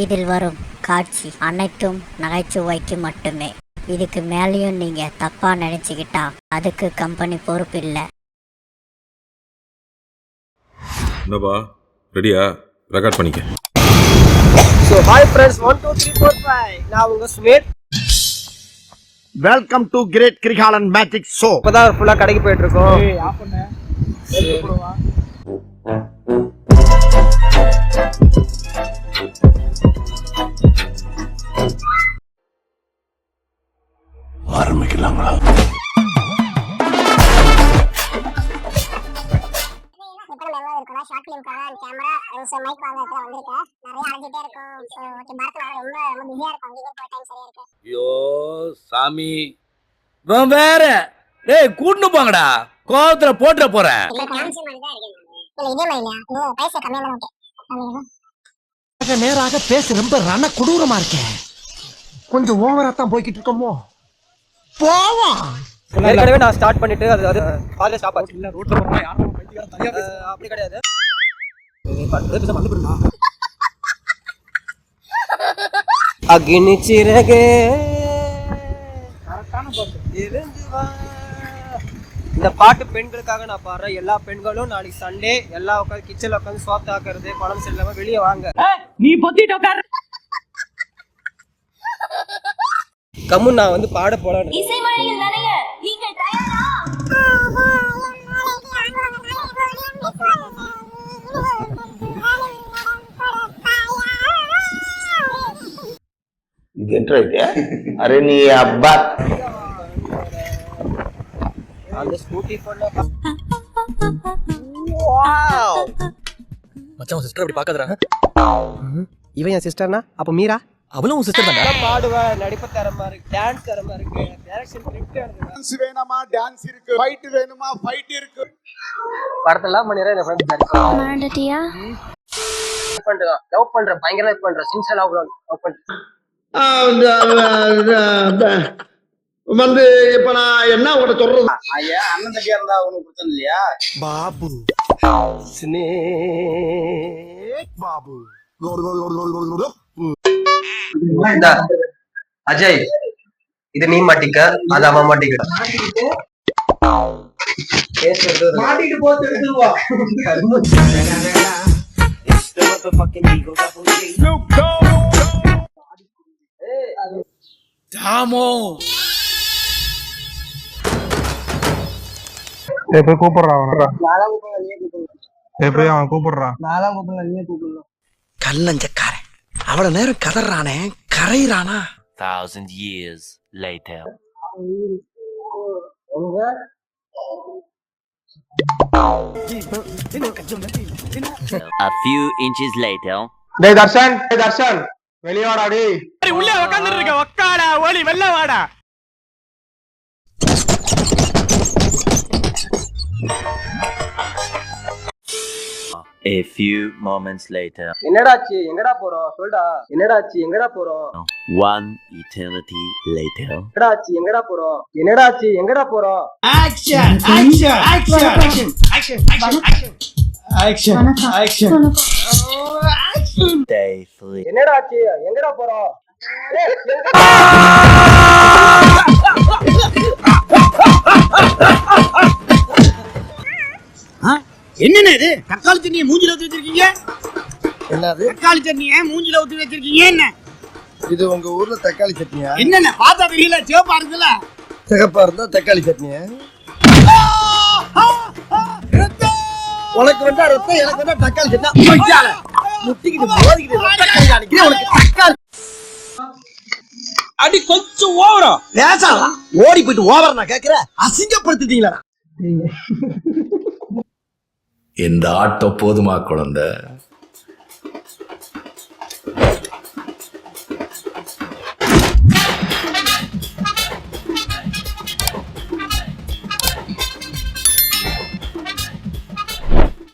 இதில் வரும் காட்சி அனைத்தும் நகைச்சுவைக்கு மட்டுமே. இதுக்கு மேலேயும் நீங்க தப்பா நினைச்சுக்கிட்டா அதுக்கு கம்பெனி பொறுப்பு இல்லை. என்னப்பா ரெடியா? ரெக்கார்ட் பண்ணிக்க. So hi friends, 1 2 3 4 5. நான் உங்க Smith. Welcome to great Kirikalan magic show. இப்பதான் ஃபுல்லா கடைக்கு போயிட்டு இருக்கோம். ஏய் ஆஃப் பண்ணு. எடுத்து போடுவா. ஆரம்பிக்கலாங்களா? ஷார்ட் ஃபிலிம்காக கேமரா மைக் வாங்க வந்திருக்கேன். நிறைய அரைஞ்சிட்டே இருக்கும். ஓகே பாரத்ல ரொம்ப பிஸியா இருக்கும். அங்கே போய் டைம் சரியா இருக்கு. ஐயோ சாமி நான் வேற டேய் கூட்டு போங்கடா, கோவத்துல போட்டுற போறேன். இல்ல டான்ஸ் மாதிரி தான் இருக்கு. இல்ல இதே மாதிரியா? ஓ பைசா கம்மியா தான் ஓகே. நேராக பேச ரொம்ப ரண கொடூரமா இருக்கே. கொஞ்சம் ஓவரா தான் போய்கிட்டு இருக்கோமோ. போவோம். ஏற்கனவே நான் ஸ்டார்ட் பண்ணிட்டு அது பாதியில ஸ்டாப் ஆச்சு. இல்ல ரோட்ல போறோம் யாரும் பைத்தியக்காரன் தனியா பேச அப்படி கிடையாது. அக்னி சிறகே இந்த பாட்டு பெண்களுக்காக நான் பாடுறேன். எல்லா பெண்களும் நாளைக்கு சண்டே எல்லாம் உட்காந்து கிச்சன்ல உட்காந்து சோப் தாக்குறது பழம் செல்லாம வெளியே வாங்க. நீ பொத்திட்டு உட்காரு. கம்முன் நான் வந்து பாட போறேன். இசைமழையில் நனைய நீங்கள் தயாரா? அரே நீ அப்பா அந்த ஸ்கூட்டி போல மச்சான் சிஸ்டர் அப்படி பார்க்காதடா. இவன் என் சிஸ்டர்னா அப்ப மீரா அவளும் உன் சிஸ்டர் தான்டா. பாடுவேன், நடிப்பு தரமா இருக்கு, டான்ஸ் தரமா இருக்கு, டைரக்ஷன் கரெக்ட்டா இருக்கு. டான்ஸ் வேணுமா டான்ஸ் இருக்கு, ஃபைட் வேணுமா ஃபைட் இருக்கு. படத்தெல்லாம் பண்ணிரேன். என் ஃப்ரெண்ட் டைரக்டர் மறந்துட்டியா? பண்றேன், லவ் பண்றேன், பயங்கர லவ் பண்றேன், சின்சியரா லவ் பண்றேன். வந்து இப்ப நான் என்ன உங்கள்ட்ட சொல்றது? ஐயா அண்ணன் தம்பியா இருந்தா உனக்கு பிரச்சனை இல்லையா? பாபு ஸ்னேக் பாபு அஜய் இது நீ மாட்டிக்க, அது அவன் மாட்டிக்க. மாட்டிட்டு போட்டு எடுத்துருவா. தாமோ போய் கூப்பிடுறான் அவன் கூப்பிடுறான். கல்லஞ்சக்காரன் அவ்வளவு நேரம் கதறானே, கரையிறானா? 1000 years later. A few inches later. டேய் தர்ஷன் வெளிய வாடா. டேய் உள்ளே உட்கார்ந்துட்டு இருக்க, உட்காடா, ஓடி வெளில வாடா. A few moments later. என்னடாச்சு எங்கடா போறோம் சொல்டா. என்னடாச்சு எங்கடா போறோம். One eternity later. என்னடாச்சு எங்கடா போறோம். என்னடாச்சு எங்கடா போறோம். Action action action action action action action action. Day 3. என்னடாச்சு எங்கடா போறோம். என்னண்ணே இது? தக்காளி தண்ணியை மூஞ்சில ஊத்தி வச்சிருக்கீங்க. என்னது தக்காளி தண்ணியை மூஞ்சில ஊத்தி வச்சிருக்கீங்க? என்ன இது உங்க ஊர்ல தக்காளி சட்னியா? என்னென்ன பார்த்தா தெரியல, சிவப்பா இருக்குல்ல. சிகப்பா இருந்தா தக்காளி சட்னியா? உனக்கு வந்தா ரத்தம், எனக்கு வந்தா தக்காளி சட்னி. முட்டிக்கிட்டு மோதிக்கிட்டு ரத்தம் அடிக்கிறேன் உனக்கு. தக்காளி அடி கொஞ்சம் ஓவரா பேசலாம். ஓடி போயிட்டு ஓவர் நான் கேக்குற, அசிங்கப்படுத்திட்டீங்களா? இந்த ஆட்டம் போதுமா குழந்தை?